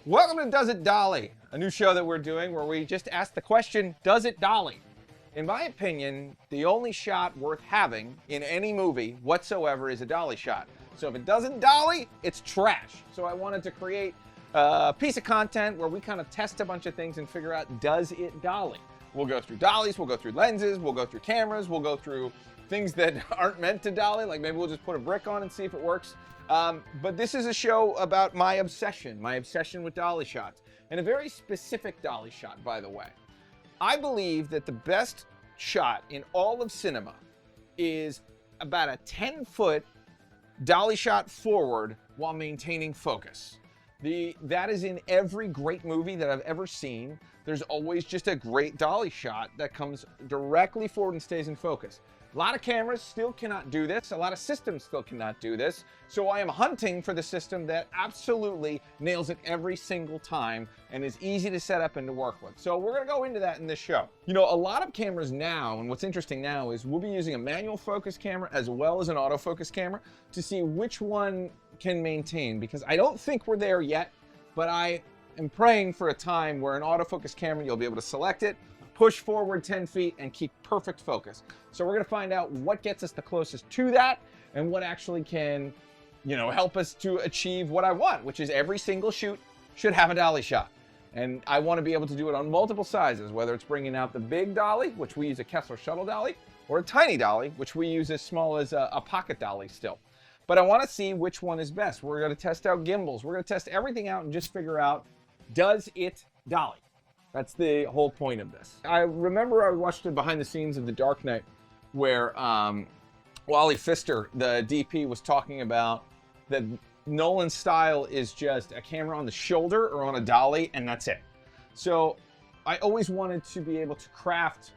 Welcome to Does It Dolly, a new show that we're doing where we just ask the question, does it dolly? In my opinion, the only shot worth having in any movie whatsoever is a dolly shot. So if it doesn't dolly, it's trash. So I wanted to create a piece of content where we kind of test a bunch of things and figure out, does it dolly? We'll go through dollies, we'll go through lenses, we'll go through cameras, we'll go through things that aren't meant to dolly, like maybe we'll just put a brick on and see if it works. But this is a show about my obsession with dolly shots, and a very specific dolly shot, by the way. I believe that the best shot in all of cinema is about a 10-foot dolly shot forward while maintaining focus. That is in every great movie that I've ever seen. There's always just a great dolly shot that comes directly forward and stays in focus. A lot of cameras still cannot do this. A lot of systems still cannot do this. So I am hunting for the system that absolutely nails it every single time and is easy to set up and to work with. So we're gonna go into that in this show. You know, a lot of cameras now, and what's interesting now is we'll be using a manual focus camera as well as an autofocus camera to see which one can maintain, because I don't think we're there yet, but I am praying for a time where an autofocus camera, you'll be able to select it, push forward 10 feet and keep perfect focus. So we're gonna find out what gets us the closest to that and what actually can, help us to achieve what I want, which is every single shoot should have a dolly shot. And I wanna be able to do it on multiple sizes, whether it's bringing out the big dolly, which we use a Kessler shuttle dolly, or a tiny dolly, which we use as small as a pocket dolly still. But I wanna see which one is best. We're gonna test out gimbals. We're gonna test everything out and just figure out, does it dolly? That's the whole point of this. I remember I watched the behind the scenes of The Dark Knight where Wally Pfister, the DP, was talking about that Nolan's style is just a camera on the shoulder or on a dolly, and that's it. So I always wanted to be able to craft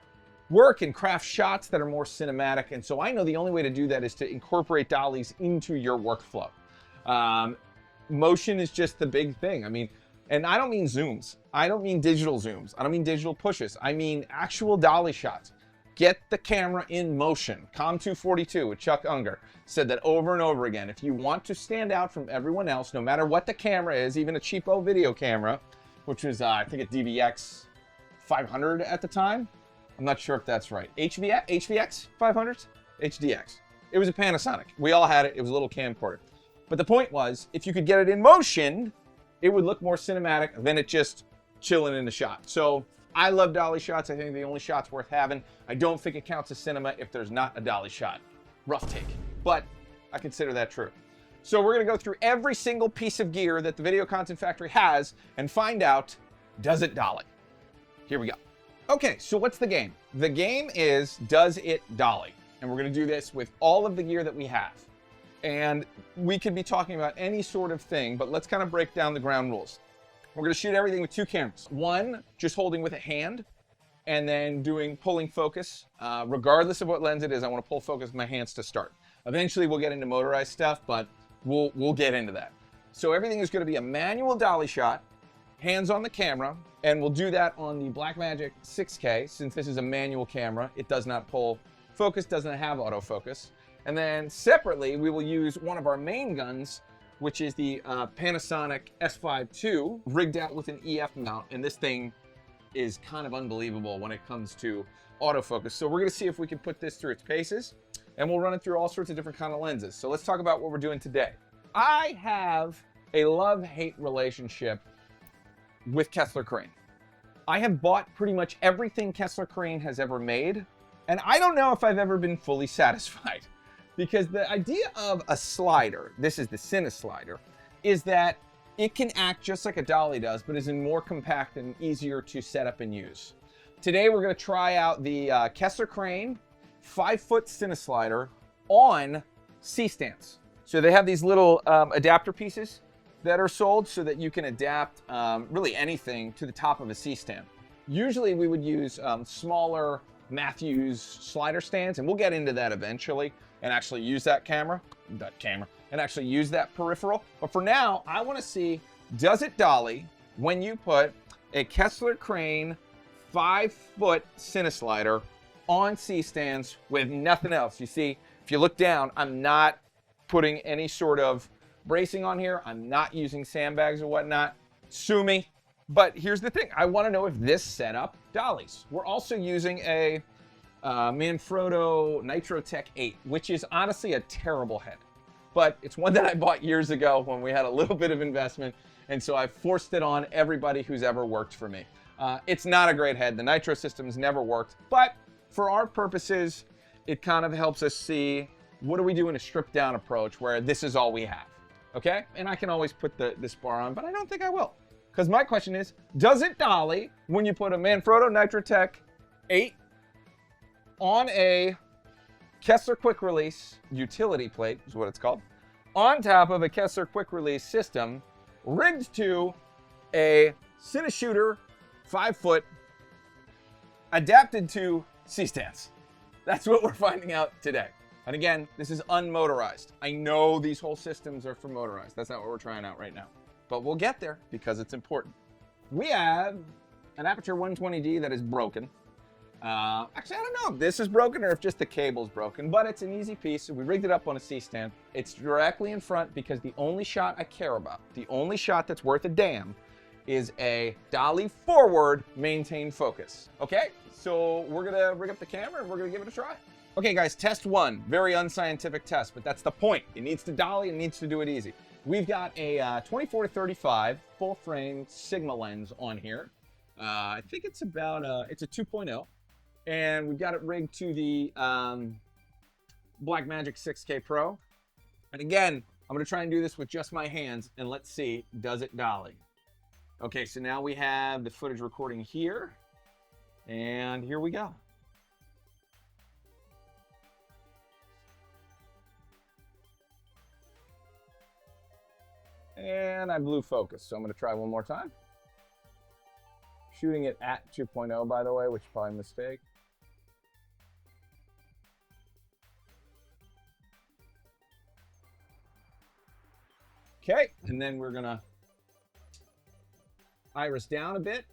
shots that are more cinematic, and so I know the only way to do that is to incorporate dollies into your workflow. Motion is just the big thing. I mean, and I don't mean zooms. I don't mean digital zooms. I don't mean digital pushes. I mean actual dolly shots. Get the camera in motion. Com242 with Chuck Unger said that over and over again. If you want to stand out from everyone else, no matter what the camera is, even a cheapo video camera, which was, I think, a DVX 500 at the time. I'm not sure if that's right. HVX 500s? HDX. It was a Panasonic. We all had it. It was a little camcorder. But the point was, if you could get it in motion, it would look more cinematic than it just chilling in the shot. So I love dolly shots. I think the only shot's worth having. I don't think it counts as cinema if there's not a dolly shot. Rough take, but I consider that true. So we're gonna go through every single piece of gear that the Video Content Factory has and find out, does it dolly? Here we go. Okay, so what's the game? The game is, does it dolly? And we're gonna do this with all of the gear that we have. And we could be talking about any sort of thing, but let's kind of break down the ground rules. We're gonna shoot everything with two cameras. One, just holding with a hand, and then pulling focus. Regardless of what lens it is, I wanna pull focus with my hands to start. Eventually we'll get into motorized stuff, but we'll get into that. So everything is gonna be a manual dolly shot, hands on the camera, and we'll do that on the Blackmagic 6K. Since this is a manual camera, it does not pull focus, doesn't have autofocus. And then separately, we will use one of our main guns, which is the Panasonic S5 II, rigged out with an EF mount. And this thing is kind of unbelievable when it comes to autofocus. So we're gonna see if we can put this through its paces, and we'll run it through all sorts of different kind of lenses. So let's talk about what we're doing today. I have a love-hate relationship with Kessler Crane. I have bought pretty much everything Kessler Crane has ever made, and I don't know if I've ever been fully satisfied. Because the idea of a slider, this is the CineSlider, is that it can act just like a dolly does, but is more compact and easier to set up and use. Today we're gonna try out the Kessler Crane 5-foot CineSlider on C-stands. So they have these little adapter pieces that are sold so that you can adapt really anything to the top of a C-stand. Usually we would use smaller Matthews slider stands, and we'll get into that eventually and actually use that and actually use that peripheral. But for now, I want to see, does it dolly when you put a Kessler Crane 5-foot CineSlider on C-stands with nothing else? You see, if you look down, I'm not putting any sort of bracing on here. I'm not using sandbags or whatnot. Sue me. But here's the thing. I want to know if this setup dollies. We're also using a Manfrotto Nitrotech 8, which is honestly a terrible head. But it's one that I bought years ago when we had a little bit of investment, and so I forced it on everybody who's ever worked for me. It's not a great head. The nitro system's never worked, but for our purposes, it kind of helps us see what do we do in a stripped down approach where this is all we have, okay? And I can always put this bar on, but I don't think I will. Because my question is, does it dolly when you put a Manfrotto Nitrotech 8 on a Kessler quick release utility plate, is what it's called, on top of a Kessler quick release system, rigged to a CineShooter 5-foot, adapted to C-stands? That's what we're finding out today. And again, this is unmotorized. I know these whole systems are for motorized. That's not what we're trying out right now. But we'll get there because it's important. We have an Aperture 120D that is broken. Actually, I don't know if this is broken or if just the cable's broken, but it's an easy piece. So we rigged it up on a C-stand. It's directly in front because the only shot I care about, the only shot that's worth a damn, is a dolly forward maintain focus. Okay, so we're gonna rig up the camera and we're gonna give it a try. Okay guys, test one, very unscientific test, but that's the point. It needs to dolly, it needs to do it easy. We've got a 24-35 full frame Sigma lens on here. I think it's about, it's a 2.0. And we've got it rigged to the Blackmagic 6K Pro. And again, I'm gonna try and do this with just my hands and let's see, does it dolly? Okay, so now we have the footage recording here. And here we go. And I blew focus, so I'm gonna try one more time. Shooting it at 2.0, by the way, which is probably a mistake. Okay, and then we're gonna iris down a bit.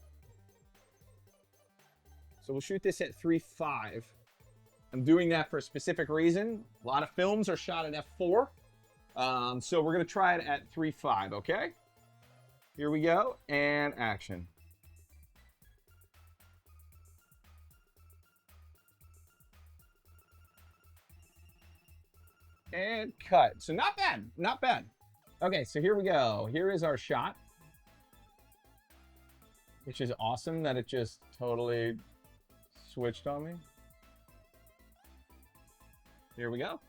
So we'll shoot this at 3.5. I'm doing that for a specific reason. A lot of films are shot at f4. So we're gonna try it at 3.5, okay? Here we go, and action. And cut. So not bad, not bad. Okay, so here we go. Here is our shot, which is awesome that it just totally switched on me. Here we go.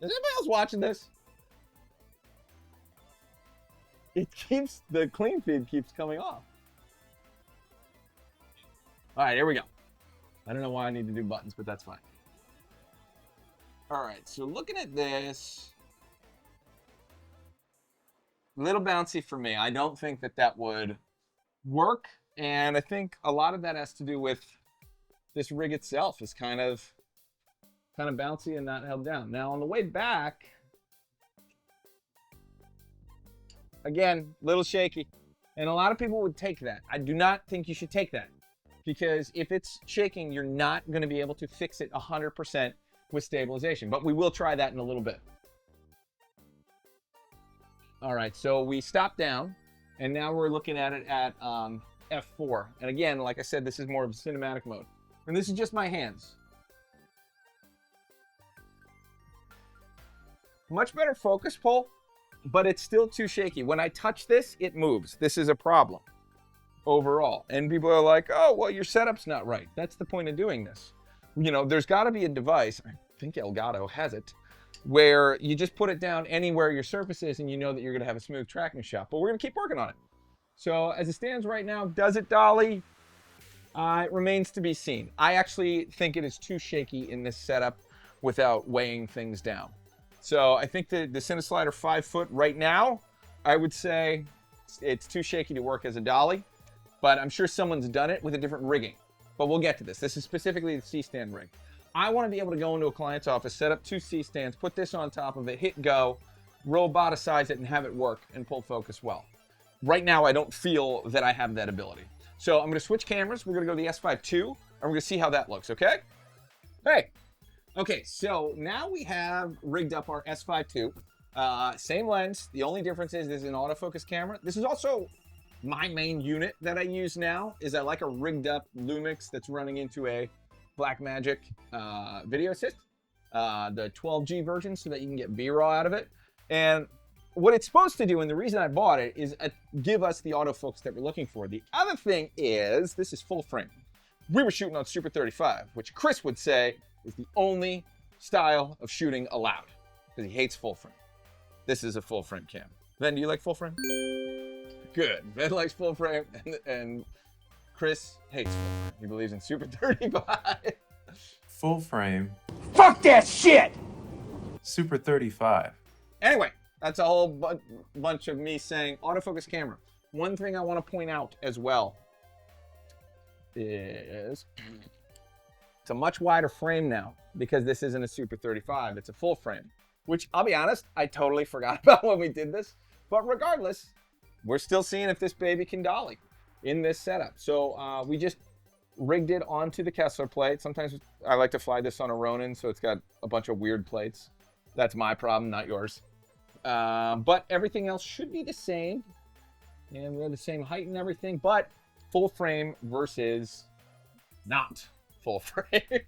Is anybody else watching this? It keeps, the clean feed keeps coming off. All right, here we go. I don't know why I need to do buttons, but that's fine. All right, so looking at this, a little bouncy for me. I don't think that that would work. And I think a lot of that has to do with this rig itself is kind of bouncy and not held down. Now on the way back, again, little shaky. And a lot of people would take that. I do not think you should take that because if it's shaking, you're not going to be able to fix it 100% with stabilization. But we will try that in a little bit. All right, so we stopped down and now we're looking at it at F4. And again, like I said, this is more of a cinematic mode. And this is just my hands. Much better focus pull, but it's still too shaky. When I touch this, it moves. This is a problem overall. And people are like, oh, well, your setup's not right. That's the point of doing this. You know, there's got to be a device, I think Elgato has it, where you just put it down anywhere your surface is and you know that you're going to have a smooth tracking shot. But we're going to keep working on it. So as it stands right now, does it dolly? It remains to be seen. I actually think it is too shaky in this setup without weighing things down. So I think the CineSlider 5-foot right now, I would say it's too shaky to work as a dolly, but I'm sure someone's done it with a different rigging. But we'll get to this. This is specifically the C-stand rig. I want to be able to go into a client's office, set up 2 C-stands, put this on top of it, hit go, roboticize it, and have it work and pull focus well. Right now, I don't feel that I have that ability. So I'm going to switch cameras. We're going to go to the S5 II, and we're going to see how that looks, okay? Hey! Okay, so now we have rigged up our S5 II. Same lens. The only difference is this is an autofocus camera. This is also my main unit that I use now. Is I like a rigged up Lumix that's running into a Blackmagic video assist, the 12G version, so that you can get B-raw out of it. And what it's supposed to do, and the reason I bought it, is give us the autofocus that we're looking for. The other thing is, this is full frame. We were shooting on Super 35, which Chris would say is the only style of shooting allowed, because he hates full frame. This is a full frame cam. Ben, do you like full frame? Good. Ben likes full frame, and Chris hates full frame. He believes in Super 35. Full frame. Fuck that shit! Super 35. Anyway, that's a whole bunch of me saying autofocus camera. One thing I want to point out as well is it's a much wider frame now, because this isn't a Super 35, it's a full frame, which I'll be honest, I totally forgot about when we did this. But regardless, we're still seeing if this baby can dolly in this setup. So we just rigged it onto the Kessler plate. Sometimes I like to fly this on a Ronin, so it's got a bunch of weird plates. That's my problem, not yours. But everything else should be the same. And we're the same height and everything, but full frame versus not full frame.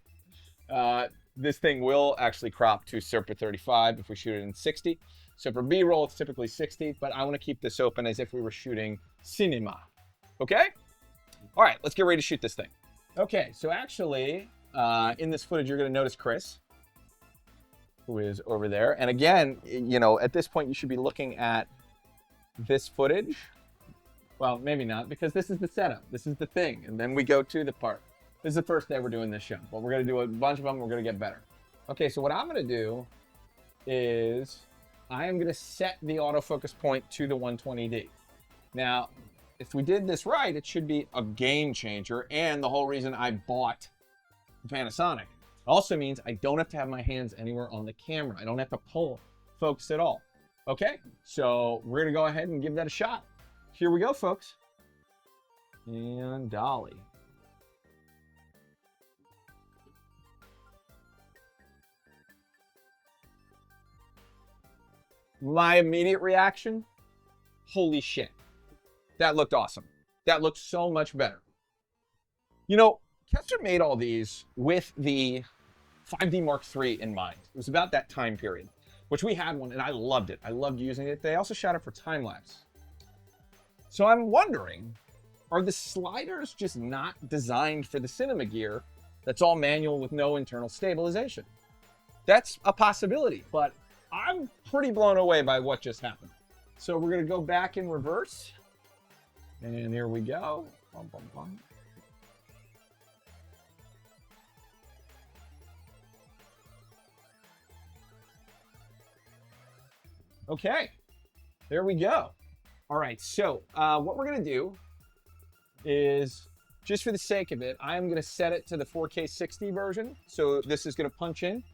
This thing will actually crop to Super 35 if we shoot it in 60. So for B-roll, it's typically 60, but I want to keep this open as if we were shooting cinema. Okay? All right, let's get ready to shoot this thing. Okay, so actually, in this footage, you're going to notice Chris, who is over there. And again, you know, at this point, you should be looking at this footage. Well, maybe not, because this is the setup. This is the thing. And then we go to the part. This is the first day we're doing this show, but we're going to do a bunch of them. We're going to get better. Okay, so what I'm going to do is I am going to set the autofocus point to the 120D. Now, if we did this right, it should be a game changer, and the whole reason I bought Panasonic. It also means I don't have to have my hands anywhere on the camera. I don't have to pull focus at all. Okay, so we're going to go ahead and give that a shot. Here we go, folks. And dolly. My immediate reaction, holy shit. That looked awesome. That looked so much better. You know, Kessler made all these with the 5D Mark III in mind. It was about that time period, which we had one and I loved it. I loved using it. They also shot it for time lapse. So I'm wondering, are the sliders just not designed for the cinema gear that's all manual with no internal stabilization? That's a possibility, but I'm pretty blown away by what just happened. So we're gonna go back in reverse. And here we go. Bum, bum, bum. Okay, there we go. All right, so what we're gonna do is, just for the sake of it, I'm gonna set it to the 4K 60 version. So this is gonna punch in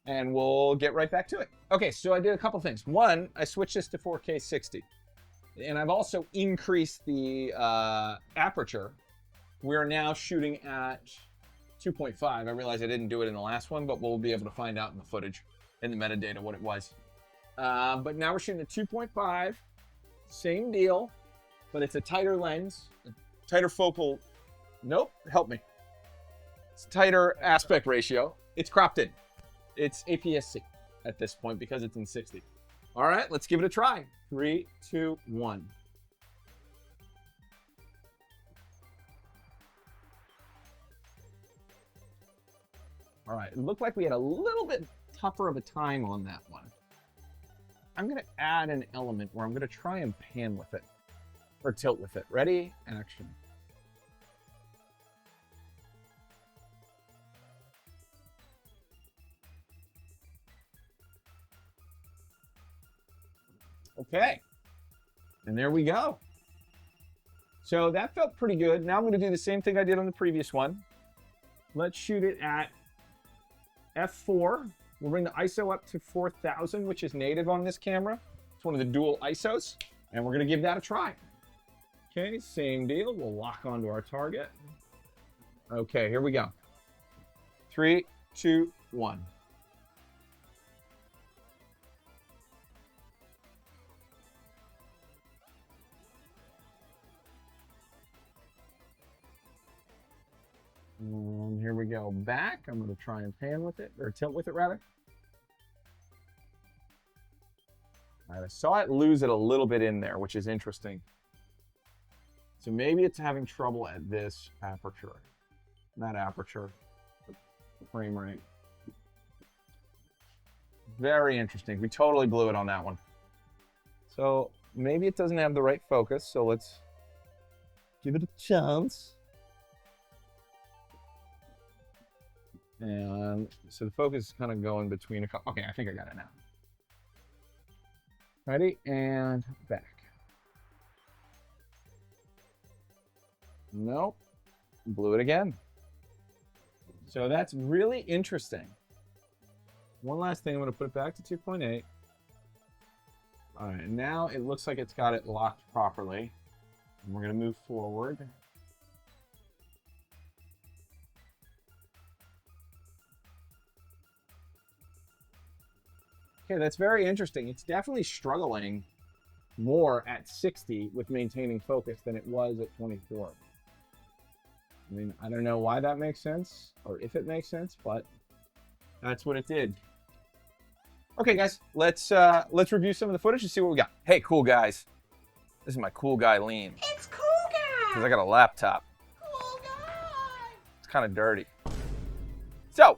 and we'll get right back to it. Okay, so I did a couple things. One, I switched this to 4K 60. And I've also increased the aperture. We're now shooting at 2.5. I realize I didn't do it in the last one, but we'll be able to find out in the footage, in the metadata, what it was. But now we're shooting at 2.5. Same deal, but it's a tighter lens, a tighter focal. Nope, help me. It's a tighter aspect ratio. It's cropped in. It's APS-C at this point because it's in 60. All right, let's give it a try. 3, 2, 1. All right, it looked like we had a little bit tougher of a time on that one. I'm gonna add an element where I'm gonna try and pan with it, or tilt with it. Ready? Action. Okay, and there we go. So that felt pretty good. Now I'm going to do the same thing I did on the previous one. Let's shoot it at f4. We'll bring the ISO up to 4000, which is native on this camera. It's one of the dual ISOs, and we're going to give that a try. Okay, same deal. We'll lock onto our target. Okay, here we go. 3, 2, 1. And here we go. Back. I'm going to try and pan with it, or tilt with it rather. All right, I saw it lose it a little bit in there, which is interesting. So maybe it's having trouble at this aperture. Not aperture, frame rate. Very interesting. We totally blew it on that one. So maybe it doesn't have the right focus, so let's give it a chance. And so the focus is kind of going between a couple. Okay, I think I got it now. Ready? And back. Nope. Blew it again. So that's really interesting. One last thing, I'm going to put it back to 2.8. All right, now it looks like it's got it locked properly. And we're going to move forward. Okay, that's very interesting. It's definitely struggling more at 60 with maintaining focus than it was at 24. I mean, I don't know why that makes sense or if it makes sense, but that's what it did. Okay, guys, let's review some of the footage and see what we got. Hey, cool guys. This is my cool guy lean. It's cool guy. Because I got a laptop. Cool guy. It's kind of dirty. So,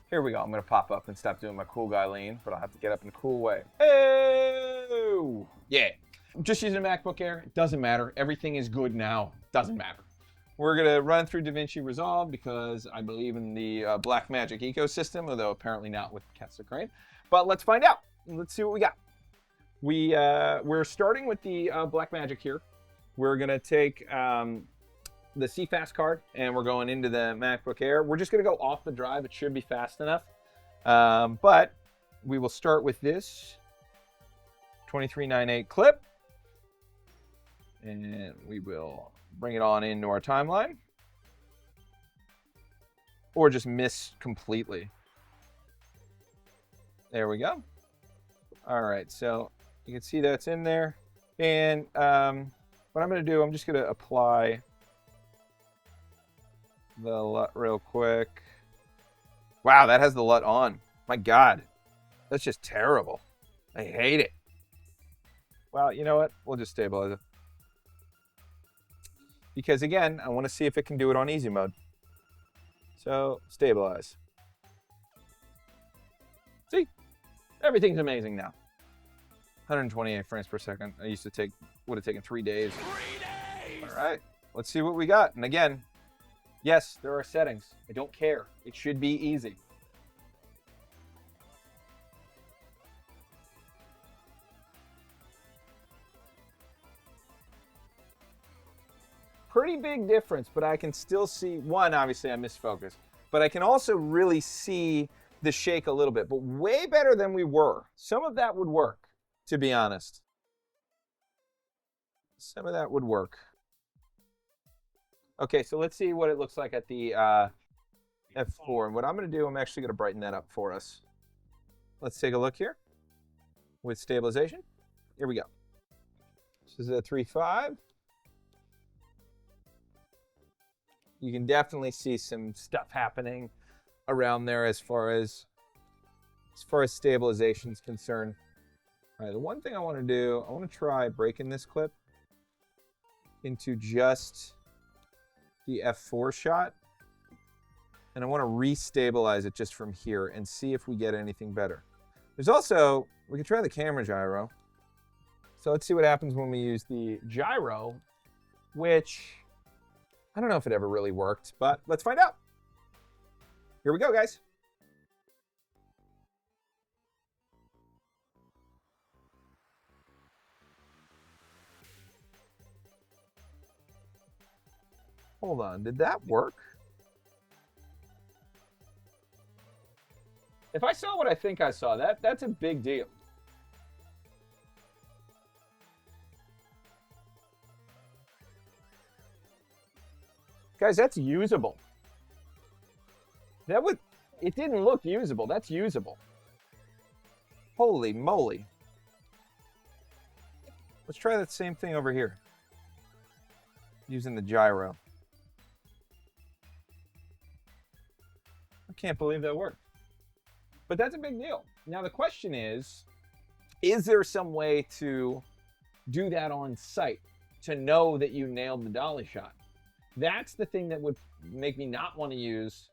here we go. I'm going to pop up and stop doing my cool guy lean, but I'll have to get up in a cool way. Hey! Yeah. I'm just using a MacBook Air. It doesn't matter. Everything is good now. Doesn't matter. We're going to run through DaVinci Resolve because I believe in the Blackmagic ecosystem, although apparently not with Cats of Crane. But let's find out. Let's see what we got. We're starting with the Blackmagic here. We're going to take the CFast card and we're going into the MacBook Air. We're just going to go off the drive. It should be fast enough. But we will start with this 2398 clip. And we will bring it on into our timeline. Or just miss completely. There we go. All right, so you can see that's in there. And what I'm going to do, I'm just going to apply the LUT real quick. Wow, that has the LUT on. My God, that's just terrible. I hate it. Well, you know what? We'll just stabilize it. Because again, I want to see if it can do it on easy mode. So, stabilize. See? Everything's amazing now. 128 frames per second. I used to would have taken 3 days. 3 days. All right, let's see what we got. And again, yes, there are settings. I don't care. It should be easy. Pretty big difference, but I can still see, one, obviously I misfocused, but I can also really see the shake a little bit, but way better than we were. Some of that would work, to be honest. Some of that would work. Okay, so let's see what it looks like at the F4. And what I'm going to do, I'm actually going to brighten that up for us. Let's take a look here with stabilization. Here we go. This is a 3.5. You can definitely see some stuff happening around there as far as stabilization is concerned. All right, the one thing I want to do, I want to try breaking this clip into just the F4 shot. And I want to re-stabilize it just from here and see if we get anything better. There's also, we can try the camera gyro. So let's see what happens when we use the gyro, which I don't know if it ever really worked, but let's find out. Here we go, guys. Hold on, did that work? If I saw what I think I saw, that's a big deal. Guys, that's usable. It didn't look usable. That's usable. Holy moly. Let's try that same thing over here. Using the gyro. can't believe that worked. But that's a big deal. Now the question is there some way to do that on site to know that you nailed the dolly shot? That's the thing that would make me not want to use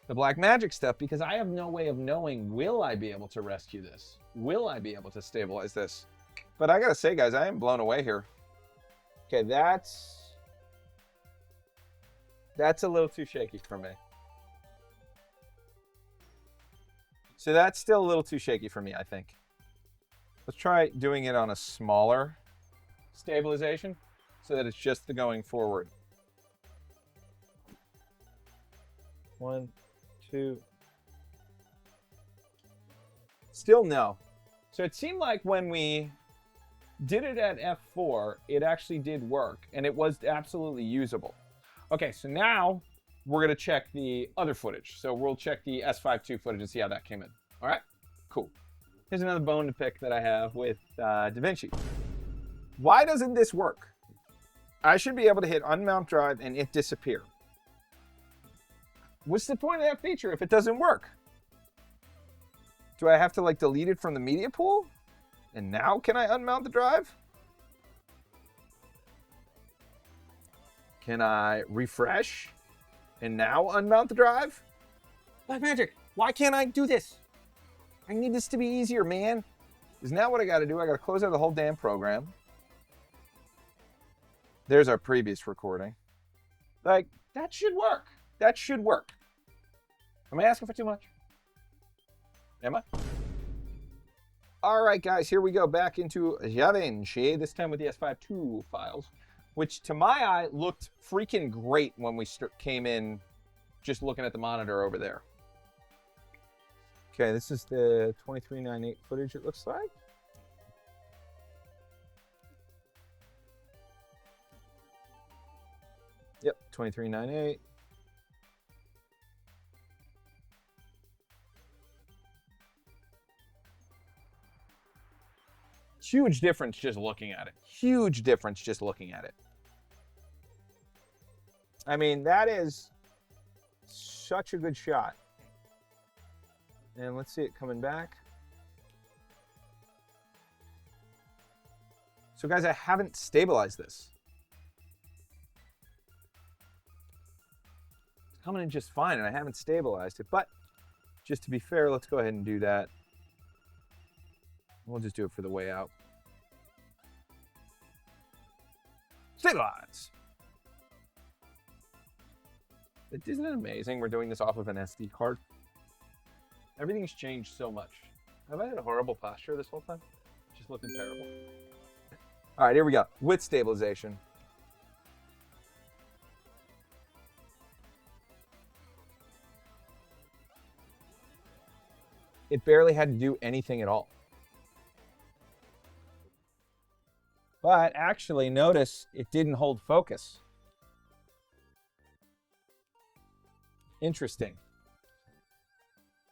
the Blackmagic stuff, because I have no way of knowing, will I be able to rescue this? Will I be able to stabilize this? But I gotta say, guys, I am blown away here. Okay, that's a little too shaky for me. So that's still a little too shaky for me, I think. Let's try doing it on a smaller stabilization so that it's just the going forward. 1, 2. Still no. So it seemed like when we did it at F4, it actually did work, and it was absolutely usable. Okay, so now we're gonna check the other footage. So we'll check the S5 II footage and see how that came in. All right, cool. Here's another bone to pick that I have with DaVinci. Why doesn't this work? I should be able to hit unmount drive and it disappear. What's the point of that feature if it doesn't work? Do I have to like delete it from the media pool? And now can I unmount the drive? Can I refresh and now unmount the drive? Blackmagic, why can't I do this? I need this to be easier, man. Is now what I gotta do? I gotta close out the whole damn program. There's our previous recording. Like, that should work. That should work. Am I asking for too much? Am I? All right, guys, here we go back into DaVinci, this time with the S5 II files, which to my eye looked freaking great when we came in just looking at the monitor over there. Okay, this is the 2398 footage, it looks like. Yep, 2398. Huge difference just looking at it. Huge difference just looking at it. I mean, that is such a good shot. And let's see it coming back. So guys, I haven't stabilized this. It's coming in just fine, and I haven't stabilized it. But just to be fair, let's go ahead and do that. We'll just do it for the way out. Stabilize. Isn't it amazing we're doing this off of an SD card? Everything's changed so much. Have I had a horrible posture this whole time? Just looking terrible. All right, here we go. With stabilization. It barely had to do anything at all. But actually, notice it didn't hold focus. Interesting.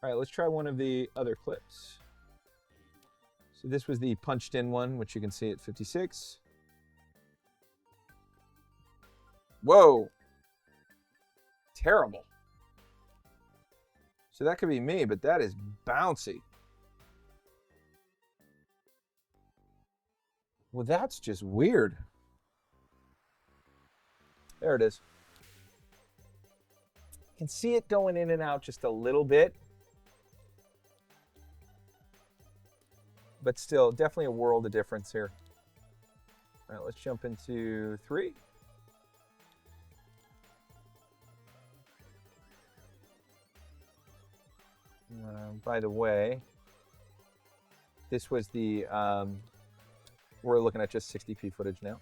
All right, let's try one of the other clips. So this was the punched in one, which you can see at 56. Whoa. Terrible. So that could be me, but that is bouncy. Well, that's just weird. There it is. You can see it going in and out just a little bit. But still, definitely a world of difference here. All right, let's jump into 3. By the way, this was the, we're looking at just 60p footage now.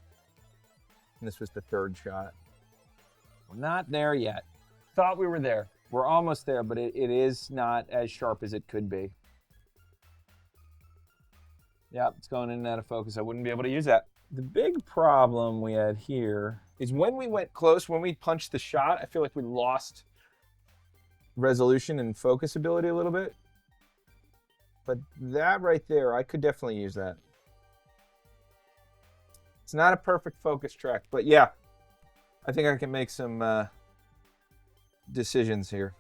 And this was the third shot. We're not there yet. Thought we were there. We're almost there, but it is not as sharp as it could be. Yep, it's going in and out of focus. I wouldn't be able to use that. The big problem we had here is when we went close, when we punched the shot, I feel like we lost resolution and focus ability a little bit. But that right there, I could definitely use that. It's not a perfect focus track, but yeah, I think I can make some decisions here.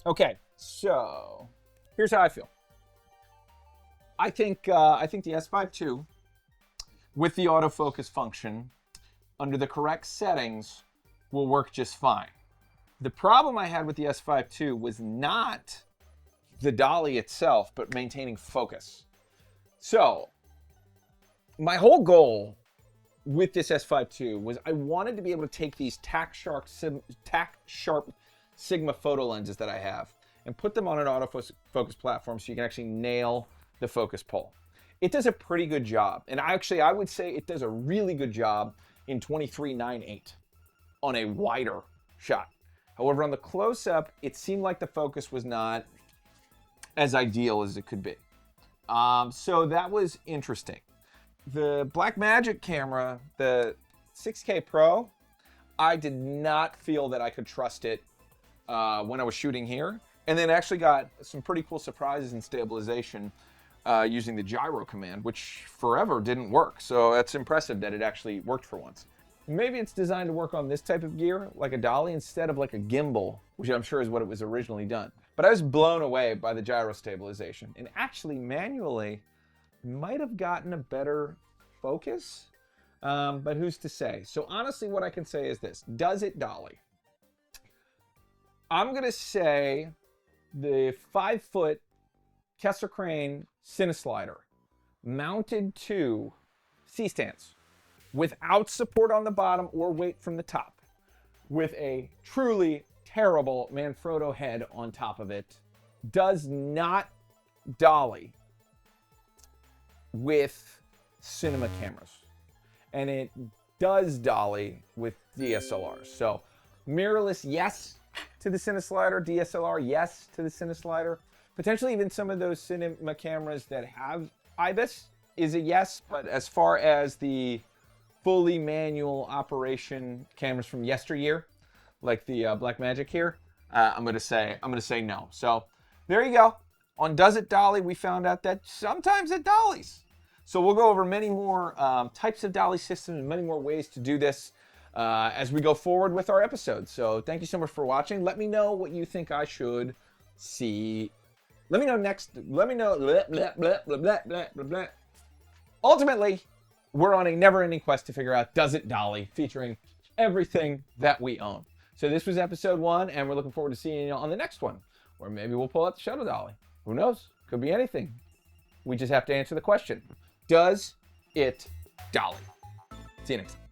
Okay, so here's how I feel. I think the S5 II with the autofocus function under the correct settings will work just fine. The problem I had with the S5 II was not the dolly itself, but maintaining focus. So my whole goal with this S5 II was I wanted to be able to take these tack sharp Sigma photo lenses that I have and put them on an autofocus platform so you can actually nail the focus pull. It does a pretty good job. And I would say it does a really good job in 23:9:8 on a wider shot. However, on the close-up, it seemed like the focus was not as ideal as it could be. So that was interesting. The Blackmagic camera, the 6K Pro, I did not feel that I could trust it when I was shooting here. And then actually got some pretty cool surprises in stabilization using the gyro command, which forever didn't work. So that's impressive that it actually worked for once. Maybe it's designed to work on this type of gear, like a dolly, instead of like a gimbal, which I'm sure is what it was originally done. But I was blown away by the gyro stabilization. And actually, manually, might have gotten a better focus, but who's to say? So honestly, what I can say is this. Does it dolly? I'm going to say the 5-foot Kessler Crane CineSlider mounted to C-stands without support on the bottom or weight from the top, with a truly terrible Manfrotto head on top of it, does not dolly with cinema cameras. And it does dolly with DSLRs. So mirrorless, yes to the CineSlider. DSLR, yes to the CineSlider. Potentially even some of those cinema cameras that have IBIS is a yes, but as far as the fully manual operation cameras from yesteryear, like the Blackmagic here, I'm gonna say no. So there you go. On Does It Dolly, we found out that sometimes it dollies. So we'll go over many more types of dolly systems and many more ways to do this as we go forward with our episodes. So thank you so much for watching. Let me know what you think I should see. Let me know next. Let me know. Blah, blah, blah, blah, blah, blah, blah, blah. Ultimately, we're on a never-ending quest to figure out Does It Dolly, featuring everything that we own. So this was episode 1, and we're looking forward to seeing you on the next one, where maybe we'll pull out the shuttle dolly. Who knows? Could be anything. We just have to answer the question. Does it dolly? See you next time.